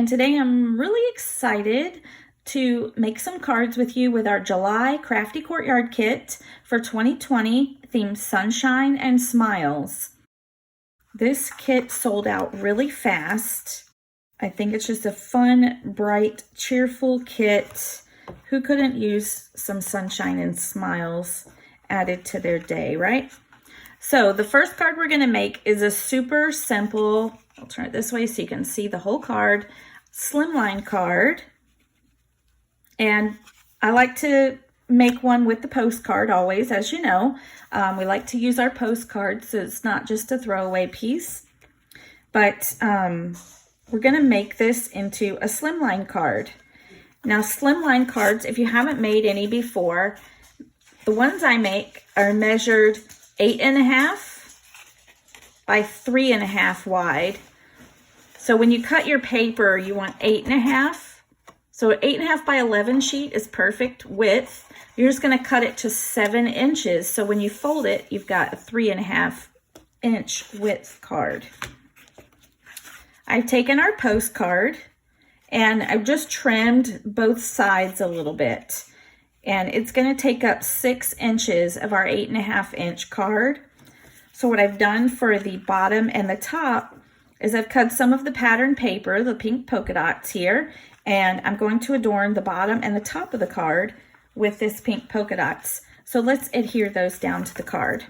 and today I'm really excited to make some cards with you with our July Crafty Courtyard Kit for 2020 themed Sunshine and Smiles. This kit sold out really fast. I think it's just a fun, bright, cheerful kit. Who couldn't use some sunshine and smiles added to their day, right? So the first card we're going to make is a super simple, I'll turn it this way so you can see the whole card, slimline card. And I like to make one with the postcard always, as you know. We like to use our postcards so it's not just a throwaway piece. But we're going to make this into a slimline card. Now, slimline cards, if you haven't made any before, the ones I make are measured 8.5 by 3.5 wide. So when you cut your paper, you want 8.5. So an 8.5 by 11 sheet is perfect width. You're just going to cut it to 7 inches. So when you fold it, you've got a 3.5 inch width card. I've taken our postcard and I've just trimmed both sides a little bit. And it's going to take up 6 inches of our 8.5 inch card. So what I've done for the bottom and the top is I've cut some of the pattern paper, the pink polka dots here, and I'm going to adorn the bottom and the top of the card with this pink polka dots. So let's adhere those down to the card.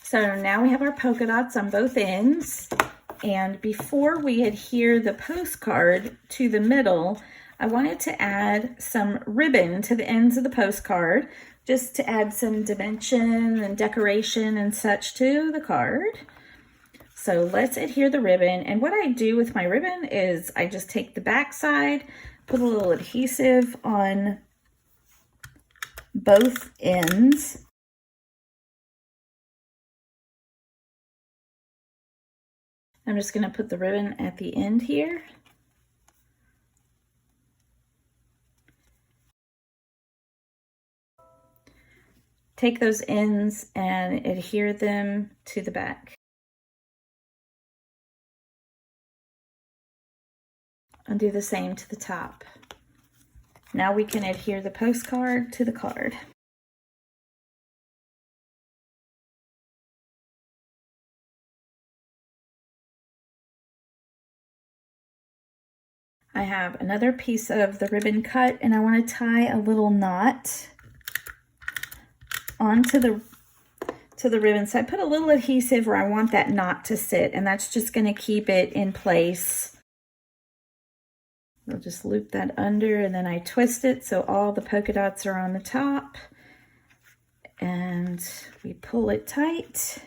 So now we have our polka dots on both ends, and before we adhere the postcard to the middle, I wanted to add some ribbon to the ends of the postcard, just to add some dimension and decoration and such to the card. So let's adhere the ribbon, and what I do with my ribbon is I just take the back side, put a little adhesive on both ends, I'm just going to put the ribbon at the end here. Take those ends and adhere them to the back. And do the same to the top. Now we can adhere the postcard to the card. I have another piece of the ribbon cut and I want to tie a little knot onto the ribbon. So I put a little adhesive where I want that knot to sit, and that's just going to keep it in place. I'll just loop that under and then I twist it so all the polka dots are on the top, and we pull it tight.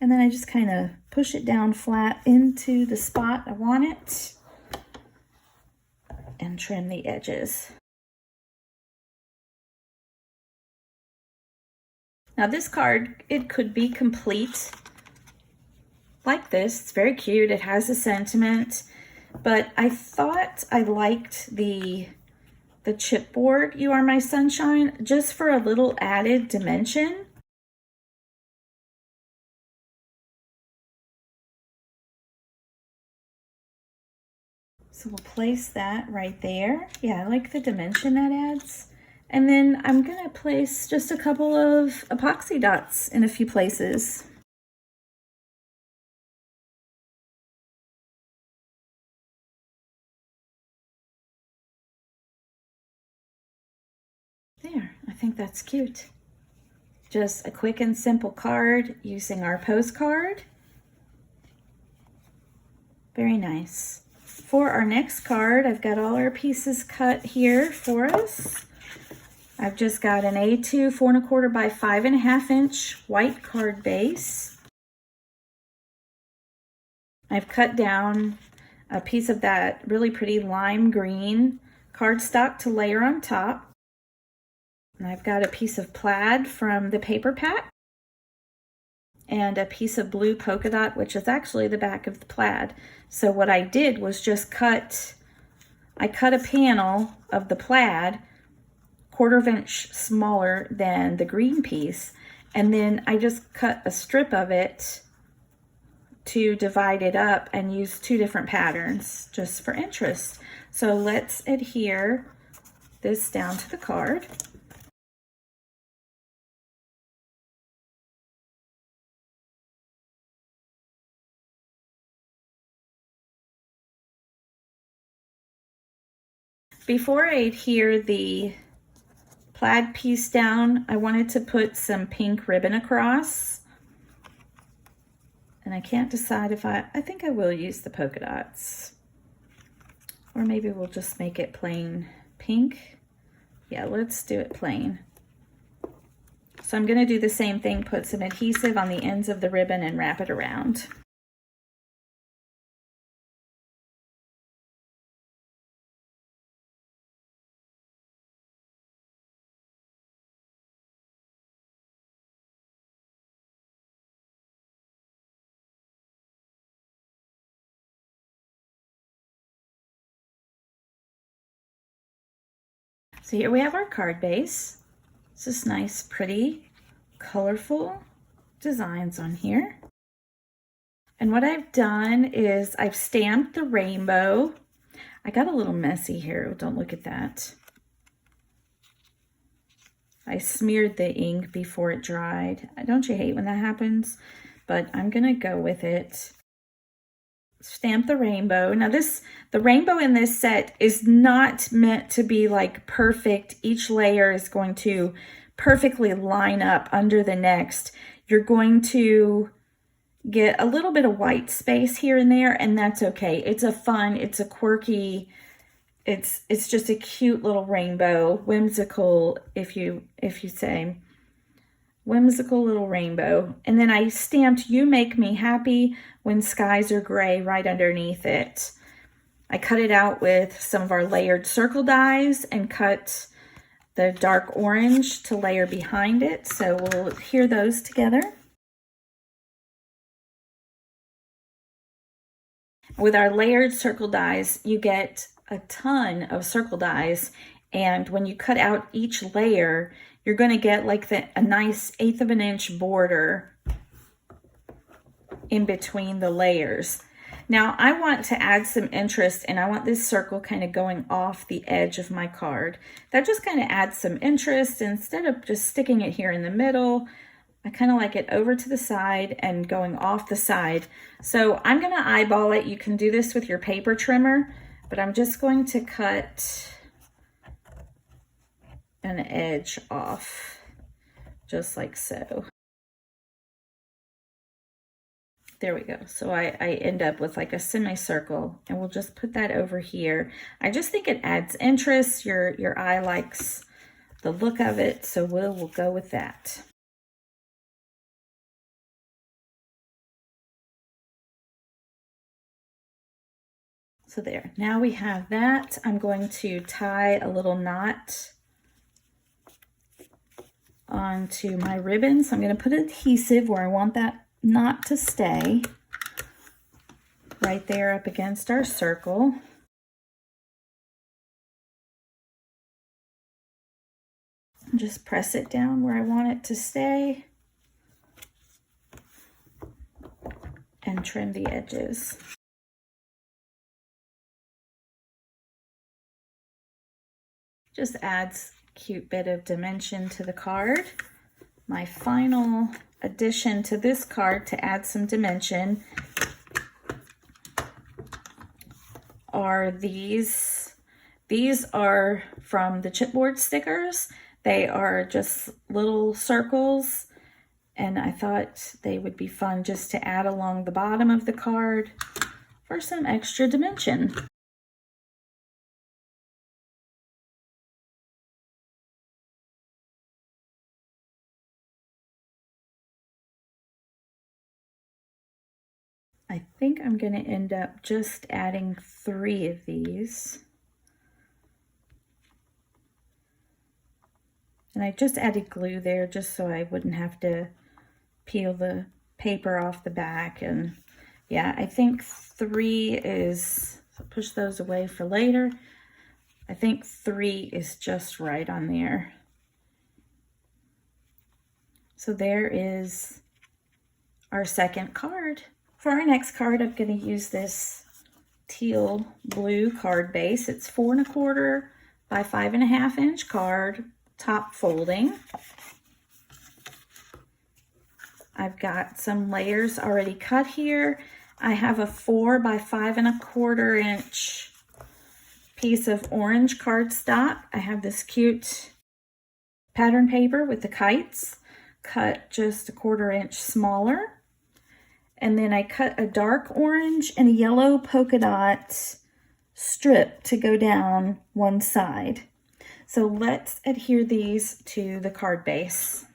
And then I just kind of push it down flat into the spot I want it and trim the edges. Now this card, it could be complete like this. It's very cute. It has a sentiment, but I thought I liked the chipboard, "You Are My Sunshine," just for a little added dimension. So we'll place that right there. Yeah, I like the dimension that adds. And then I'm going to place just a couple of epoxy dots in a few places. There, I think that's cute. Just a quick and simple card using our postcard. Very nice. For our next card, I've got all our pieces cut here for us. I've just got an A2 4¼ by 5.5 inch white card base. I've cut down a piece of that really pretty lime green cardstock to layer on top. And I've got a piece of plaid from the paper pack and a piece of blue polka dot, which is actually the back of the plaid. So what I did was just cut I cut a panel of the plaid 1/4 inch smaller than the green piece, and then I just cut a strip of it to divide it up and use 2 different patterns just for interest. So let's adhere this down to the card. Before I adhere the plaid piece down, I wanted to put some pink ribbon across. And I can't decide if I think I will use the polka dots. Or maybe we'll just make it plain pink. Yeah, let's do it plain. So I'm gonna do the same thing, put some adhesive on the ends of the ribbon and wrap it around. So here we have our card base. It's just nice, pretty, colorful designs on here. And what I've done is I've stamped the rainbow. I got a little messy here, don't look at that. I smeared the ink before it dried. Don't you hate when that happens? But I'm gonna go with it. Stamp the rainbow. Now the rainbow in this set is not meant to be like perfect. Each layer is going to perfectly line up under the next. You're going to get a little bit of white space here and there, and that's okay. It's a quirky, it's just a cute little rainbow, whimsical, if you say. Whimsical little rainbow. And then I stamped "You Make Me Happy When Skies Are Gray" right underneath it. I cut it out with some of our layered circle dies and cut the dark orange to layer behind it. So we'll adhere those together. With our layered circle dies, you get a ton of circle dies. And when you cut out each layer, you're going to get like a nice 1/8 of an inch border in between the layers. Now I want to add some interest, and I want this circle kind of going off the edge of my card. That just kind of adds some interest. Instead of just sticking it here in the middle, I kind of like it over to the side and going off the side. So I'm going to eyeball it. You can do this with your paper trimmer, but I'm just going to cut an edge off, just like so. There we go. So I end up with like a semicircle, and we'll just put that over here. I just think it adds interest. Your eye likes the look of it, so we'll go with that. So there, now we have that. I'm going to tie a little knot onto my ribbon. So I'm going to put adhesive where I want that knot to stay, right there up against our circle. Just press it down where I want it to stay and trim the edges. Just adds a cute bit of dimension to the card. My final addition to this card to add some dimension are these. These are from the chipboard stickers. They are just little circles, and I thought they would be fun just to add along the bottom of the card for some extra dimension. I think I'm going to end up just adding 3 of these. And I just added glue there just so I wouldn't have to peel the paper off the back. And yeah, I think 3 is, so push those away for later. I think 3 is just right on there. So there is our second card. For our next card, I'm going to use this teal blue card base. It's 4 1/4 by 5 1/2 inch card, top folding. I've got some layers already cut here. I have a 4 by 5 1/4 inch piece of orange cardstock. I have this cute pattern paper with the kites, cut just a 1/4 inch smaller. And then I cut a dark orange and a yellow polka dot strip to go down one side. So let's adhere these to the card base.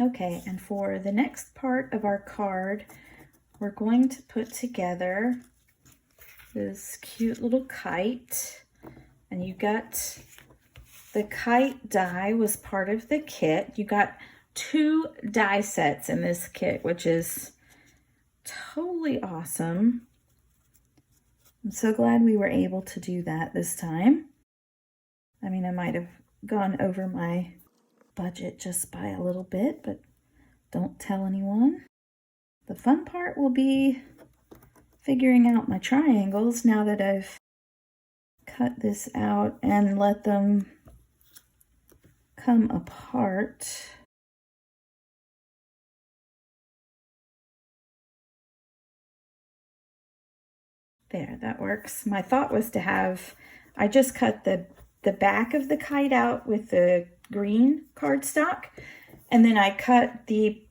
Okay, and for the next part of our card, we're going to put together this cute little kite. And you got the kite die was part of the kit. You got 2 die sets in this kit, which is totally awesome. I'm so glad we were able to do that this time. I mean, I might have gone over my budget just by a little bit, but don't tell anyone. The fun part will be figuring out my triangles now that I've cut this out and let them come apart. There, that works. My thought was to have, I just cut the back of the kite out with the green cardstock, and then I cut the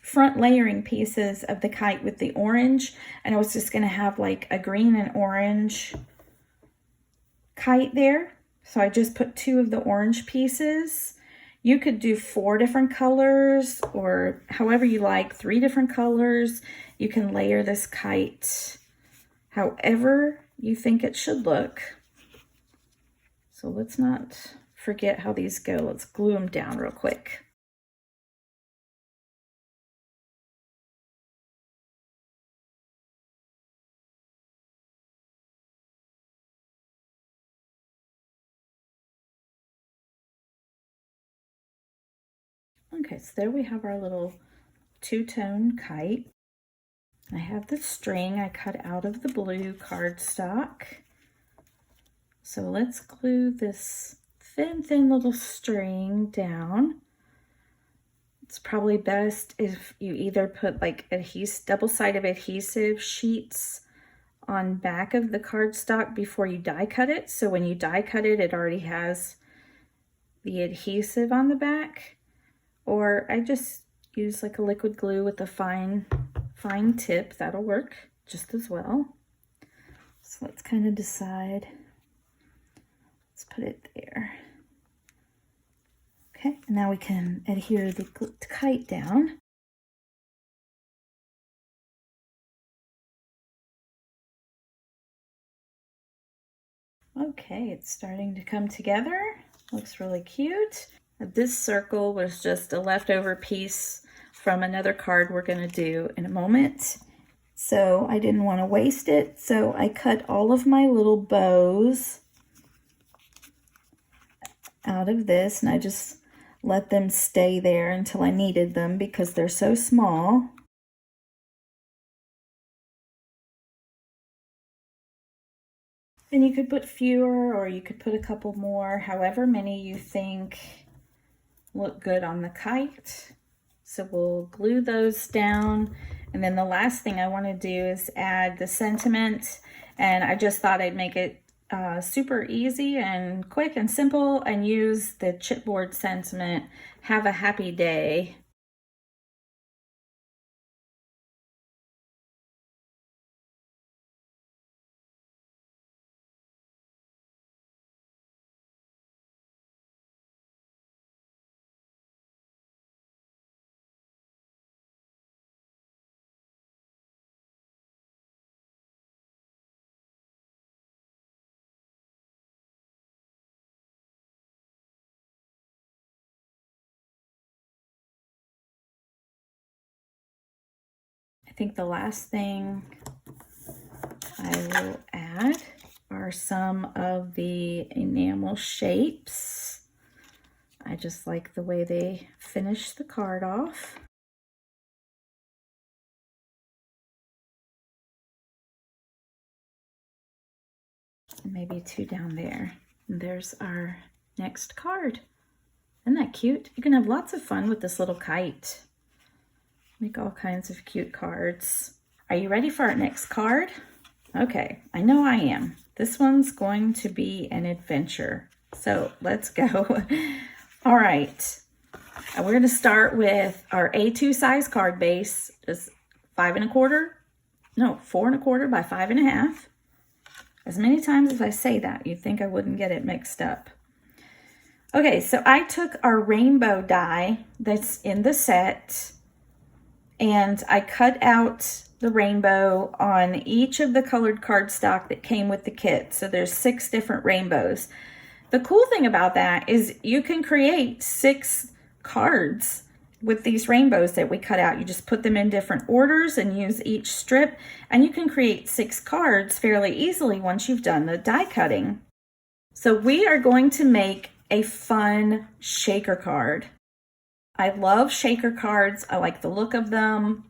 front layering pieces of the kite with the orange, and I was just going to have like a green and orange kite there. So I just put 2 of the orange pieces. You could do 4 different colors or however you like, 3 different colors. You can layer this kite however you think it should look. So let's not forget how these go. Let's glue them down real quick. Okay, so there we have our little 2-tone kite. I have the string I cut out of the blue cardstock. So let's glue this thin little string down. It's probably best if you either put like double-sided adhesive sheets on back of the cardstock before you die cut it. So when you die cut it, it already has the adhesive on the back. Or I just use like a liquid glue with a fine tip. That'll work just as well. So let's kind of decide. Let's put it there. Okay, now we can adhere the kite down. Okay, it's starting to come together. Looks really cute. This circle was just a leftover piece from another card we're going to do in a moment. So I didn't want to waste it, so I cut all of my little bows out of this, and I just let them stay there until I needed them because they're so small. And you could put fewer or you could put a couple more, however many you think look good on the kite. So we'll glue those down. And then the last thing I want to do is add the sentiment. And I just thought I'd make it super easy and quick and simple and use the chipboard sentiment, "Have a happy day." think the last thing I will add are some of the enamel shapes. I just like the way they finish the card off. And maybe 2 down there. And there's our next card. Isn't that cute? You can have lots of fun with this little kite. Make all kinds of cute cards. Are you ready for our next card? Okay, I know I am. This one's going to be an adventure. So let's go. All right. We're going to start with our A2 size card base. Just 4 1/4 by 5 1/2. As many times as I say that, you'd think I wouldn't get it mixed up. Okay, so I took our rainbow die that's in the set and I cut out the rainbow on each of the colored cardstock that came with the kit. So there's 6 different rainbows. The cool thing about that is you can create 6 cards with these rainbows that we cut out. You just put them in different orders and use each strip, and you can create 6 cards fairly easily once you've done the die cutting. So we are going to make a fun shaker card. I love shaker cards. I like the look of them.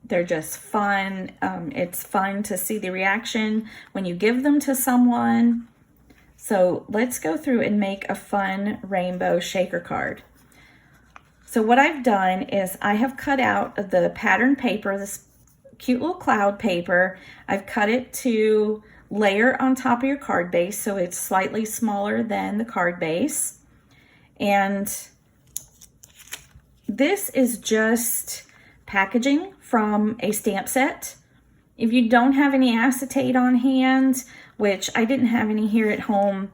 They're just fun. It's fun to see the reaction when you give them to someone. So let's go through and make a fun rainbow shaker card. So what I've done is I have cut out the pattern paper, this cute little cloud paper. I've cut it to layer on top of your card base, so it's slightly smaller than the card base. And this is just packaging from a stamp set. If you don't have any acetate on hand, which I didn't have any here at home,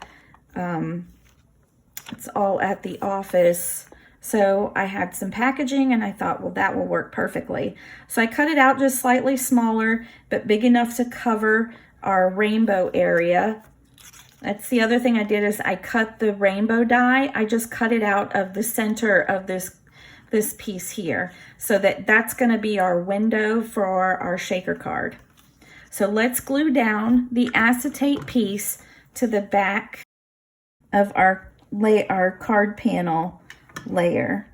it's all at the office. So I had some packaging and I thought, well, that will work perfectly. So I cut it out just slightly smaller, but big enough to cover our rainbow area. That's the other thing I did is I cut the rainbow die. I just cut it out of the center of this piece here, so that's going to be our window for our shaker card. So let's glue down the acetate piece to the back of our card panel layer.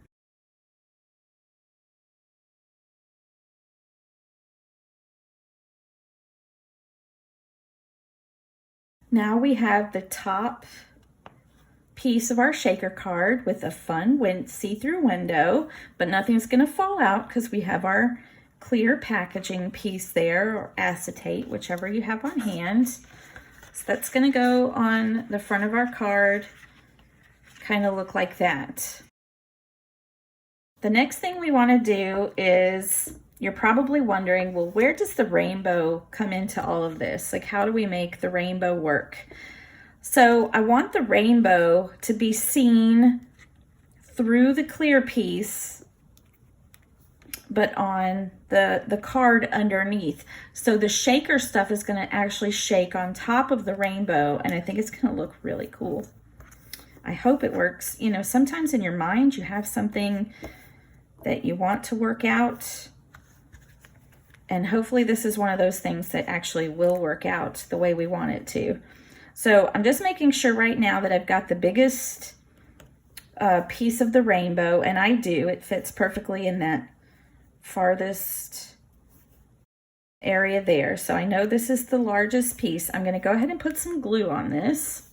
Now we have the top piece of our shaker card with a fun see-through window, but nothing's going to fall out because we have our clear packaging piece there, or acetate, whichever you have on hand. So that's going to go on the front of our card, kind of look like that. The next thing we want to do is, you're probably wondering, well, where does the rainbow come into all of this? Like, how do we make the rainbow work? So I want the rainbow to be seen through the clear piece, but on the card underneath. So the shaker stuff is going to actually shake on top of the rainbow, and I think it's going to look really cool. I hope it works. You know, sometimes in your mind you have something that you want to work out, and hopefully this is one of those things that actually will work out the way we want it to. So I'm just making sure right now that I've got the biggest piece of the rainbow, and I do. It fits perfectly in that farthest area there. So I know this is the largest piece. I'm going to go ahead and put some glue on this.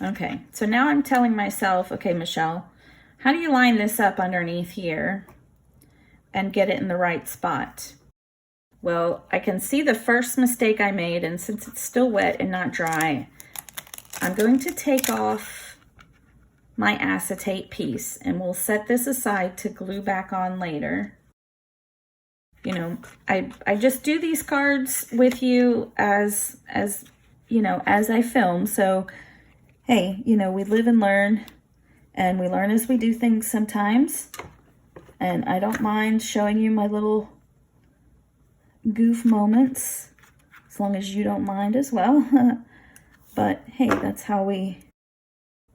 Okay, so now I'm telling myself, okay, Michelle, how do you line this up underneath here and get it in the right spot? Well, I can see the first mistake I made, and since it's still wet and not dry, I'm going to take off my acetate piece, and we'll set this aside to glue back on later. You know, I just do these cards with you as you know, as I film. So, hey, you know, we live and learn, and we learn as we do things sometimes. And I don't mind showing you my little goof moments, as long as you don't mind as well. But hey, that's how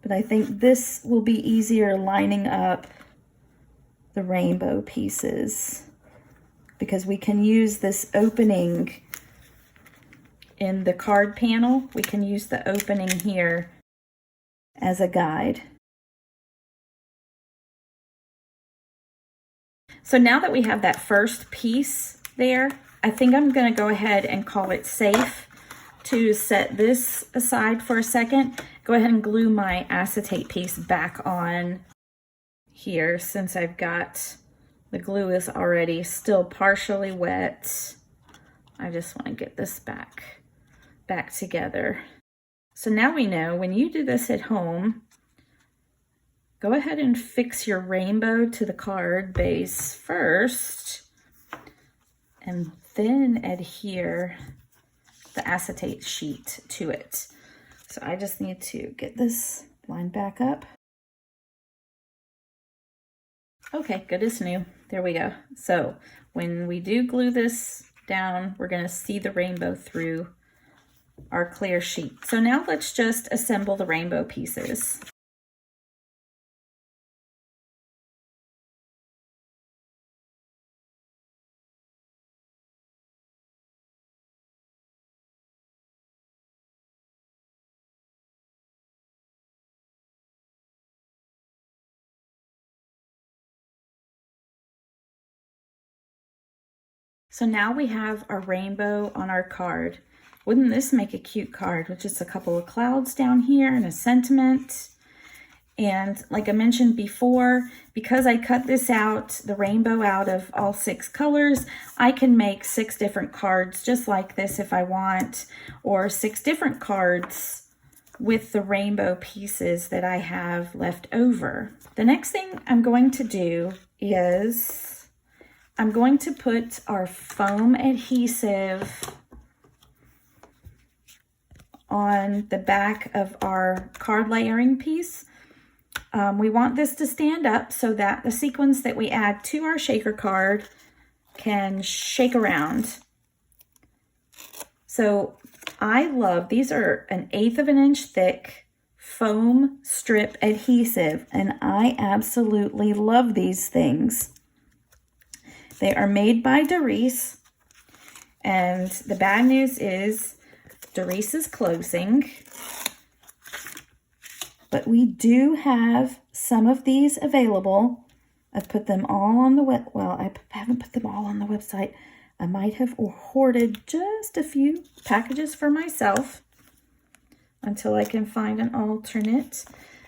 but I think this will be easier lining up the rainbow pieces, because we can use this opening in the card panel. We can use the opening here as a guide. So now that we have that first piece there, I think I'm going to go ahead and call it safe to set this aside for a second. Go ahead and glue my acetate piece back on here, since I've got the glue is already still partially wet. I just want to get this back together. So now we know when you do this at home, go ahead and fix your rainbow to the card base first, and then adhere the acetate sheet to it. So I just need to get this line back up. Okay, good as new. There we go. So when we do glue this down, we're going to see the rainbow through our clear sheet. So now let's just assemble the rainbow pieces. So now we have our rainbow on our card. Wouldn't this make a cute card with just a couple of clouds down here and a sentiment? And like I mentioned before, because I cut this out, the rainbow out of all 6 colors, I can make 6 different cards just like this if I want, or 6 different cards with the rainbow pieces that I have left over. The next thing I'm going to do is I'm going to put our foam adhesive on the back of our card layering piece. We want this to stand up so that the sequins that we add to our shaker card can shake around. So I love, these are 1/8 of an inch thick foam strip adhesive, and I absolutely love these things. They are made by Doris, and the bad news is Doris is closing, but we do have some of these available. I've put them all on the I haven't put them all on the website. I might have hoarded just a few packages for myself until I can find an alternate.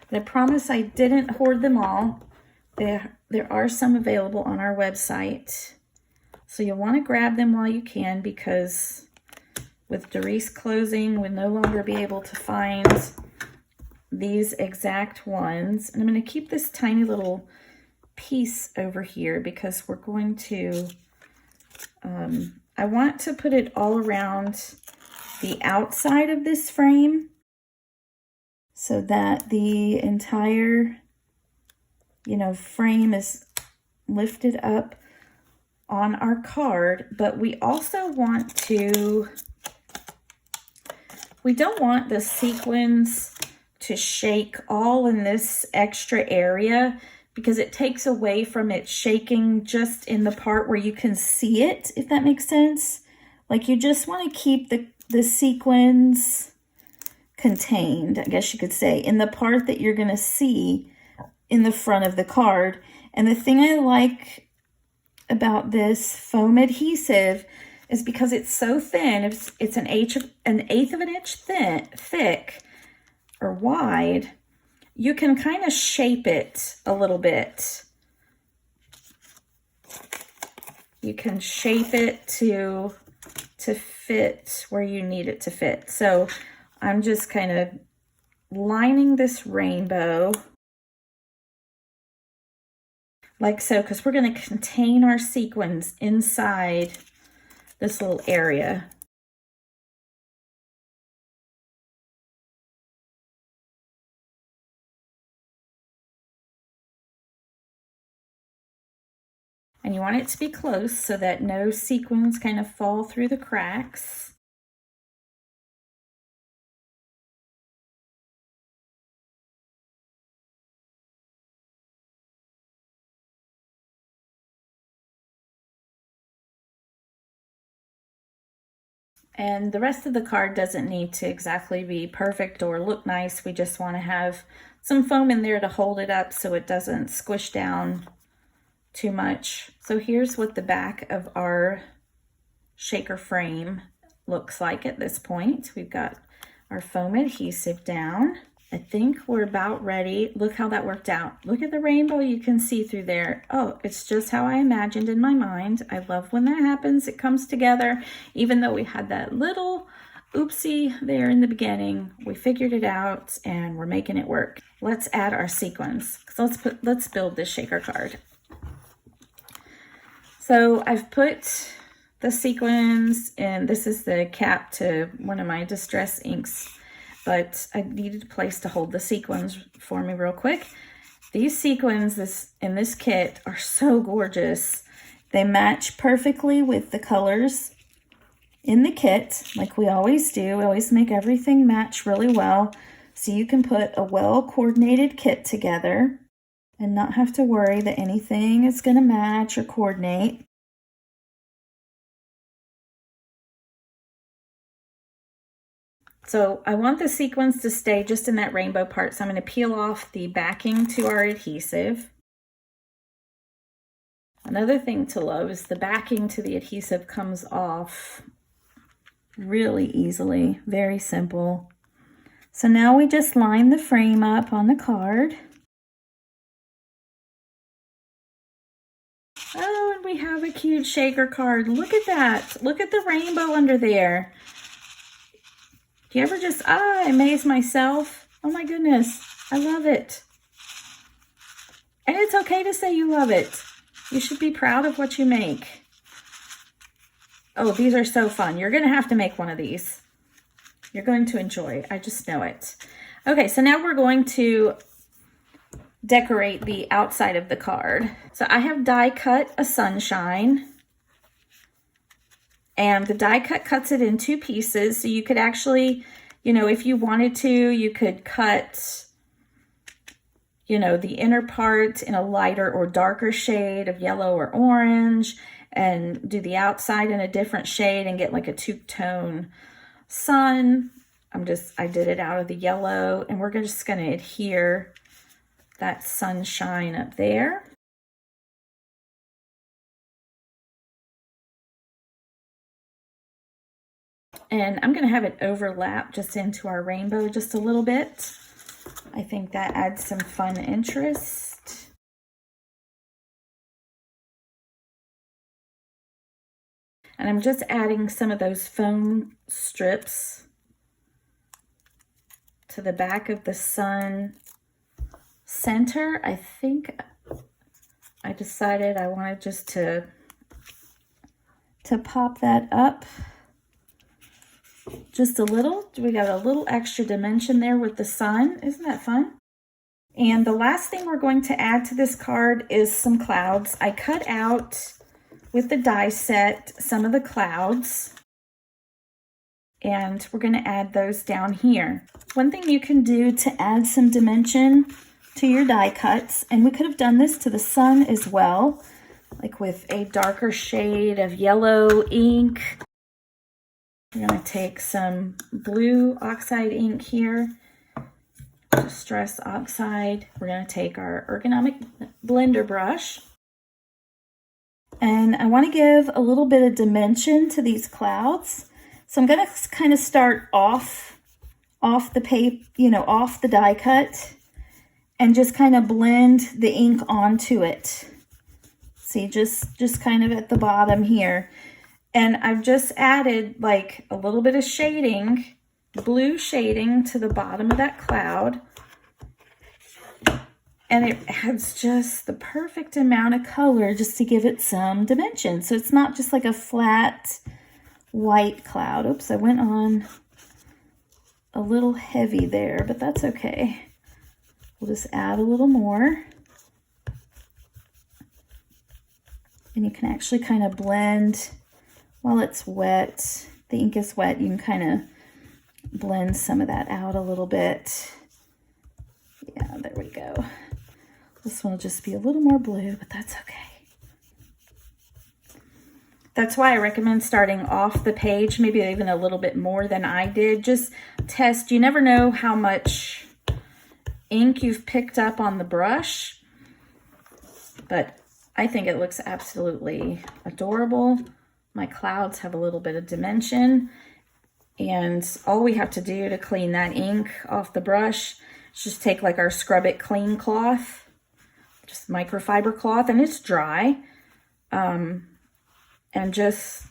But I promise I didn't hoard them all. There are some available on our website. So you'll want to grab them while you can, because with Doris closing, we'll no longer be able to find these exact ones. And I'm going to keep this tiny little piece over here because we're going to, I want to put it all around the outside of this frame so that the entire, frame is lifted up on our card. But we also want to, we don't want the sequins to shake all in this extra area, because it takes away from it shaking just in the part where you can see it, if that makes sense. Like, you just want to keep the sequins contained, I guess you could say, in the part that you're going to see in the front of the card. And the thing I like about this foam adhesive is because it's so thin, it's 1/8 of an inch thick or wide, you can kind of shape it a little bit. You can shape it to fit where you need it to fit. So I'm just kind of lining this rainbow like so, because we're going to contain our sequins inside this little area. And you want it to be close so that no sequins kind of fall through the cracks. And the rest of the card doesn't need to exactly be perfect or look nice. We just want to have some foam in there to hold it up so it doesn't squish down too much. So here's what the back of our shaker frame looks like at this point. We've got our foam adhesive down. I think we're about ready. Look how that worked out. Look at the rainbow you can see through there. Oh, it's just how I imagined in my mind. I love when that happens. It comes together. Even though we had that little oopsie there in the beginning, we figured it out and we're making it work. Let's add our sequins. So let's build this shaker card. So I've put the sequins, and this is the cap to one of my distress inks, but I needed a place to hold the sequins for me real quick. These sequins in this kit are so gorgeous. They match perfectly with the colors in the kit, like we always do. We always make everything match really well, so you can put a well-coordinated kit together and not have to worry that anything is going to match or coordinate. So I want the sequins to stay just in that rainbow part, so I'm going to peel off the backing to our adhesive. Another thing to love is the backing to the adhesive comes off really easily, very simple. So now we just line the frame up on the card. Oh, and we have a cute shaker card. Look at that. Look at the rainbow under there. Do you ever just, amaze myself? Oh my goodness, I love it. And it's okay to say you love it. You should be proud of what you make. Oh, these are so fun. You're going to have to make one of these. You're going to enjoy. I just know it. Okay, so now we're going to decorate the outside of the card. So I have die cut a sunshine. And the die cut cuts it in 2 pieces. So you could actually, if you wanted to, you could cut, the inner part in a lighter or darker shade of yellow or orange, and do the outside in a different shade and get like a 2-tone sun. I did it out of the yellow, and we're just going to adhere that sunshine up there. And I'm going to have it overlap just into our rainbow just a little bit. I think that adds some fun interest. And I'm just adding some of those foam strips to the back of the sun center. I think I decided I wanted just to pop that up just a little. We got a little extra dimension there with the sun. Isn't that fun? And the last thing we're going to add to this card is some clouds. I cut out with the die set some of the clouds, and we're going to add those down here. One thing you can do to add some dimension to your die cuts, and we could have done this to the sun as well, like with a darker shade of yellow ink. We're going to take some blue oxide ink here, Distress Oxide. We're going to take our ergonomic blender brush, and I want to give a little bit of dimension to these clouds. So I'm going to kind of start off the paper, off the die cut, and just kind of blend the ink onto it. See, just kind of at the bottom here. And I've just added like a little bit of shading, blue shading to the bottom of that cloud. And it adds just the perfect amount of color just to give it some dimension. So it's not just like a flat white cloud. Oops, I went on a little heavy there, but that's okay. We'll just add a little more. And you can actually kind of blend while it's wet. The ink is wet. You can kind of blend some of that out a little bit. Yeah, there we go. This one will just be a little more blue, but that's okay. That's why I recommend starting off the page, maybe even a little bit more than I did. Just test. You never know how much ink you've picked up on the brush, but I think it looks absolutely adorable. My clouds have a little bit of dimension, and all we have to do to clean that ink off the brush is just take like our Scrub It Clean cloth, just microfiber cloth, and it's dry, and just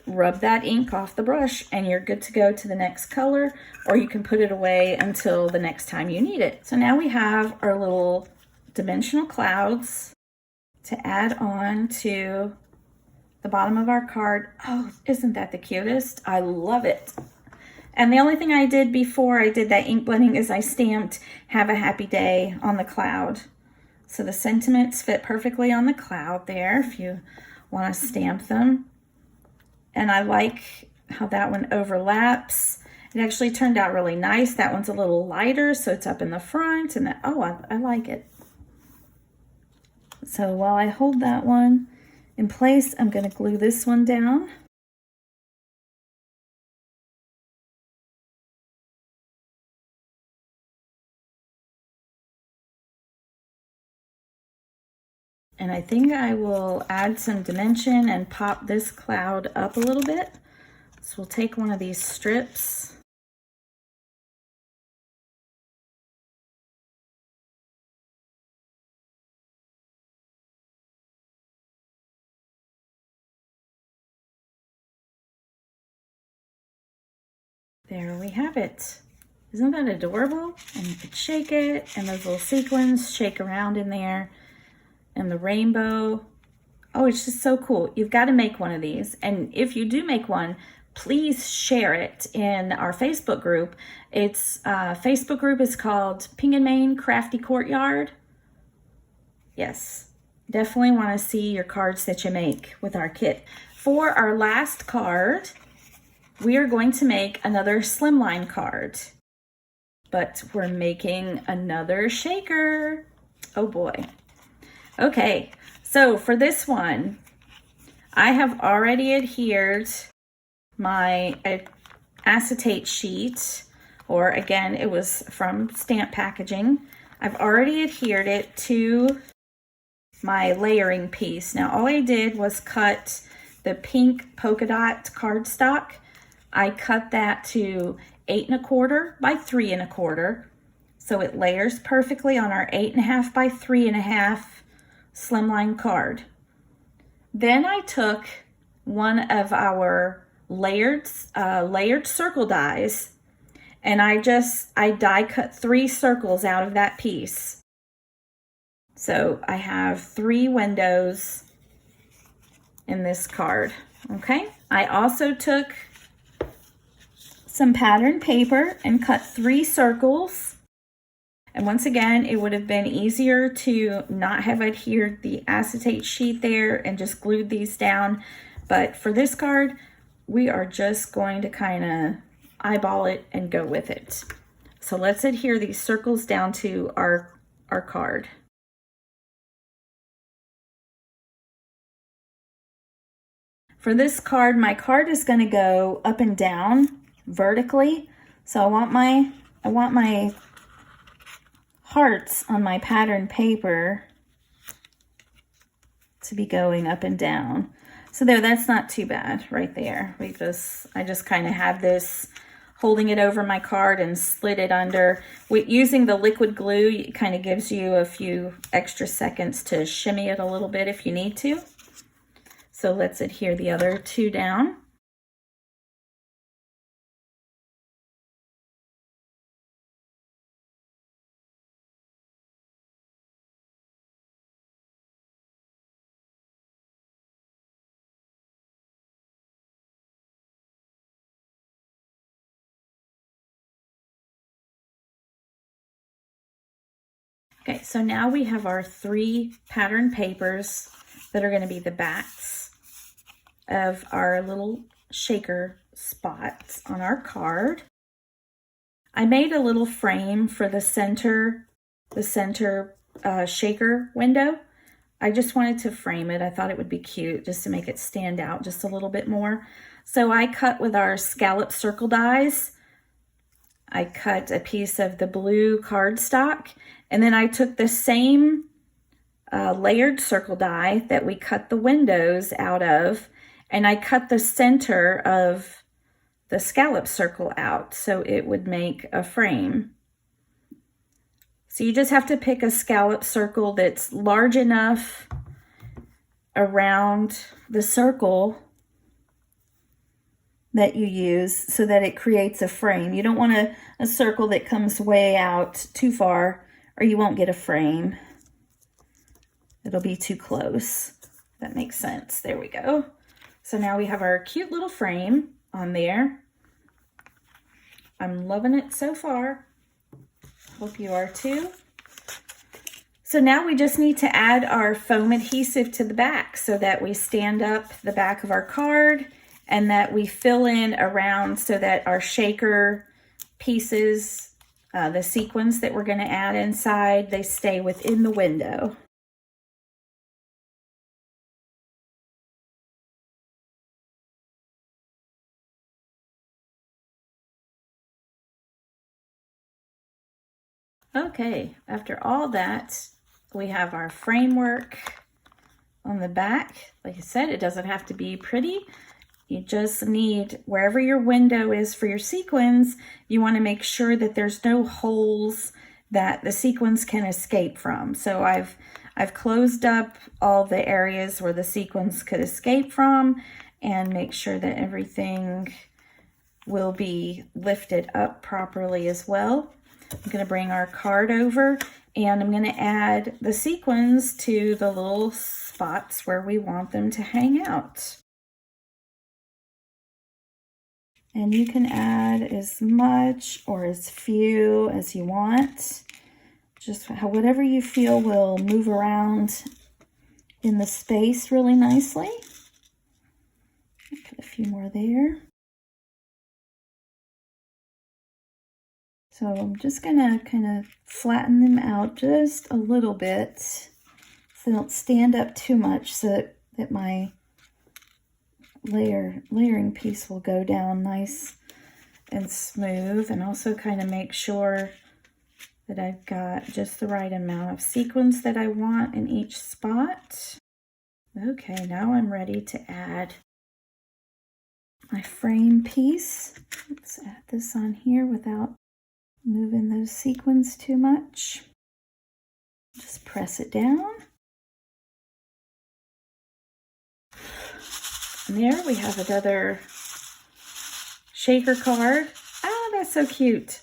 rub that ink off the brush and you're good to go to the next color, or you can put it away until the next time you need it. So now we have our little dimensional clouds to add on to the bottom of our card. Oh, isn't that the cutest? I love it. And the only thing I did before I did that ink blending is I stamped "Have a Happy Day" on the cloud. So the sentiments fit perfectly on the cloud there if you want to stamp them. And I like how that one overlaps. It actually turned out really nice. That one's a little lighter, so it's up in the front. And I like it. So while I hold that one in place, I'm going to glue this one down. And I think I will add some dimension and pop this cloud up a little bit. So we'll take one of these strips. There we have it. Isn't that adorable? And you could shake it, and those little sequins shake around in there. And the rainbow. Oh, it's just so cool. You've got to make one of these. And if you do make one, please share it in our Facebook group. It's Facebook group is called Ping and Main Crafty Courtyard. Yes, definitely want to see your cards that you make with our kit. For our last card, we are going to make another slimline card, but we're making another shaker. Oh boy. Okay, so for this one, I have already adhered my acetate sheet, or again, it was from Stamp Packaging. I've already adhered it to my layering piece. Now, all I did was cut the pink polka dot cardstock. I cut that to 8 1/4 by 3 1/4, so it layers perfectly on our 8 1/2 by 3 1/2 slimline card. Then I took one of our layered circle dies, and I die cut 3 circles out of that piece. So I have 3 windows in this card. Okay, I also took some pattern paper and cut 3 circles. And once again, it would have been easier to not have adhered the acetate sheet there and just glued these down. But for this card, we are just going to kind of eyeball it and go with it. So let's adhere these circles down to our card. For this card, my card is going to go up and down vertically. So I want my hearts on my pattern paper to be going up and down. So there, that's not too bad right there. I just kind of have this holding it over my card and slid it under. Using the liquid glue, it kind of gives you a few extra seconds to shimmy it a little bit if you need to. So let's adhere the other 2 down. Okay, so now we have our 3 pattern papers that are going to be the backs of our little shaker spots on our card. I made a little frame for the center shaker window. I just wanted to frame it. I thought it would be cute just to make it stand out just a little bit more. So I cut with our scallop circle dies. I cut a piece of the blue cardstock, and then I took the same layered circle die that we cut the windows out of, and I cut the center of the scallop circle out so it would make a frame. So you just have to pick a scallop circle that's large enough around the circle that you use so that it creates a frame. You don't want a circle that comes way out too far, or you won't get a frame. It'll be too close. That makes sense. There we go. So now we have our cute little frame on there. I'm loving it so far. Hope you are too. So now we just need to add our foam adhesive to the back so that we stand up the back of our card and that we fill in around so that our shaker pieces, the sequins that we're going to add inside, they stay within the window. Okay, after all that, we have our framework on the back. Like I said, it doesn't have to be pretty. You just need, wherever your window is for your sequins, you want to make sure that there's no holes that the sequins can escape from. So I've closed up all the areas where the sequins could escape from and make sure that everything will be lifted up properly as well. I'm going to bring our card over and I'm going to add the sequins to the little spots where we want them to hang out. And you can add as much or as few as you want. Just whatever you feel will move around in the space really nicely. Put a few more there. So I'm just gonna kind of flatten them out just a little bit so they don't stand up too much, so that my layering piece will go down nice and smooth, and also kind of make sure that I've got just the right amount of sequins that I want in each spot. Okay, now I'm ready to add my frame piece. Let's add this on here without moving those sequins too much. Just press it down. And there we have another shaker card. Oh, that's so cute.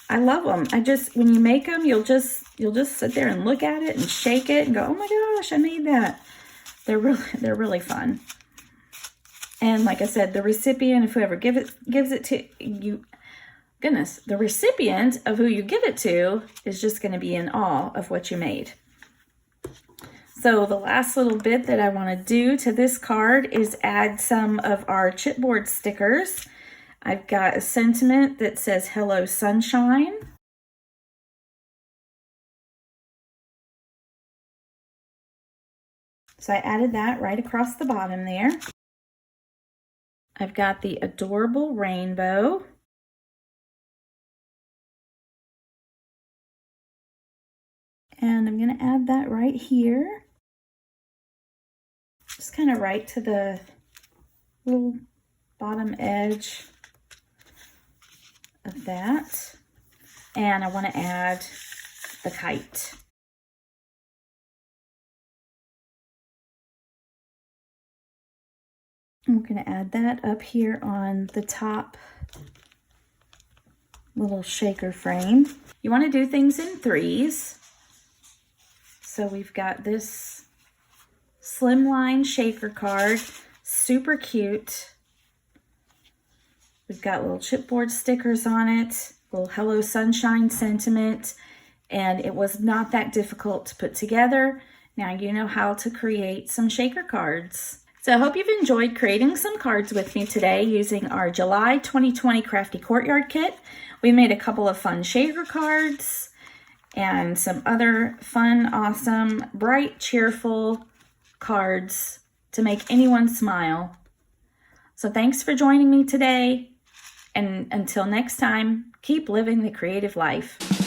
I love them. When you make them, you'll just sit there and look at it and shake it and go, oh my gosh, I made that. They're really fun. And like I said, the recipient, if whoever gives it to you, goodness, the recipient of who you give it to is just going to be in awe of what you made. So the last little bit that I want to do to this card is add some of our chipboard stickers. I've got a sentiment that says, "Hello, sunshine." So I added that right across the bottom there. I've got the adorable rainbow. And I'm going to add that right here. Just kind of right to the little bottom edge of that. And I want to add the kite. I'm going to add that up here on the top little shaker frame. You want to do things in threes. So we've got this slimline shaker card, super cute. We've got little chipboard stickers on it, little Hello Sunshine sentiment, and it was not that difficult to put together. Now you know how to create some shaker cards. So I hope you've enjoyed creating some cards with me today using our July 2020 Crafty Courtyard Kit. We made a couple of fun shaker cards, and some other fun, awesome, bright, cheerful cards to make anyone smile. So thanks for joining me today. And until next time, keep living the creative life.